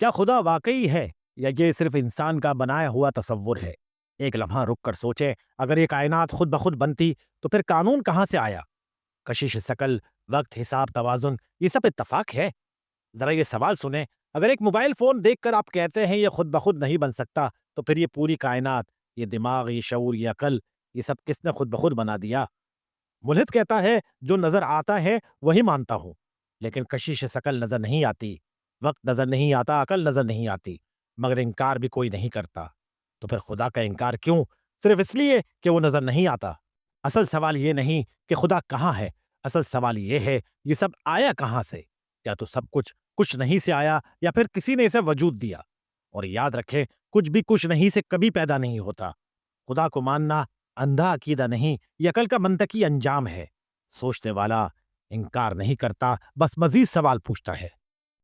क्या खुदा वाकई है या ये सिर्फ इंसान का बनाया हुआ तस्वुर है? एक लम्हा रुक कर सोचें, अगर ये कायनात खुद ब खुद बनती तो फिर कानून कहाँ से आया? कशिश शकल, वक्त, हिसाब, तवाज़ुन, ये सब इत्तेफाक है? ज़रा ये सवाल सुनें, अगर एक मोबाइल फ़ोन देखकर आप कहते हैं ये खुद ब खुद नहीं बन सकता, तो फिर ये पूरी कायनात, ये दिमाग, ये शऊर, ये अकल, ये सब किसने खुद ब खुद बना दिया? मुल्हिद कहता है, जो नज़र आता है वही मानता हूँ, लेकिन कशिश शकल नज़र नहीं आती, वक्त नज़र नहीं आता, अकल नज़र नहीं आती, मगर इनकार भी कोई नहीं करता। तो फिर खुदा का इनकार क्यों? सिर्फ इसलिए कि वो नज़र नहीं आता। असल सवाल ये नहीं कि खुदा कहाँ है, असल सवाल ये है, ये सब आया कहाँ से? या तो सब कुछ नहीं से आया, या फिर किसी ने इसे वजूद दिया। और याद रखें, कुछ भी कुछ नहीं से कभी पैदा नहीं होता। खुदा को मानना अंधा अकीदा नहीं, ये अकल का मंतकी अंजाम है। सोचने वाला इनकार नहीं करता, बस मजीद सवाल पूछता है।